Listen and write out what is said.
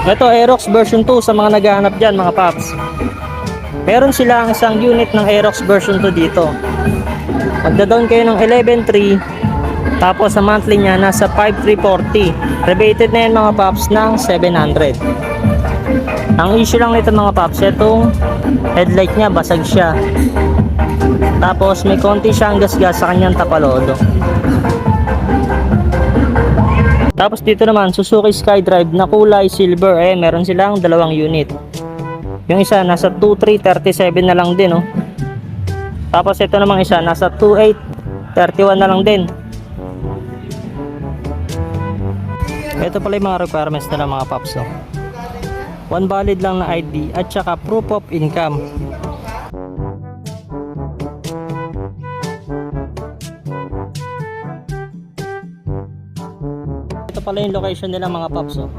Ito Aerox version 2 sa mga naghahanap dyan mga paps. Meron sila ang isang unit ng Aerox version 2 dito. Magda-down kayo ng 11,300. Tapos sa monthly niya nasa 5,340. Rebated na yan mga paps ng 700. Ang issue lang nito mga paps, itong headlight niya basag siya. Tapos may konti siyang gasgas sa kanyang tapalodo. Tapos dito naman Suzuki SkyDrive na kulay silver, meron silang dalawang unit. Yung isa nasa 2,337 na lang din, oh. Tapos ito namang isa nasa 2,831 na lang din. Ito pala yung mga requirements nila mga paps, oh. One valid lang na ID at saka proof of income. Ito pala yung location nila mga paps, oh.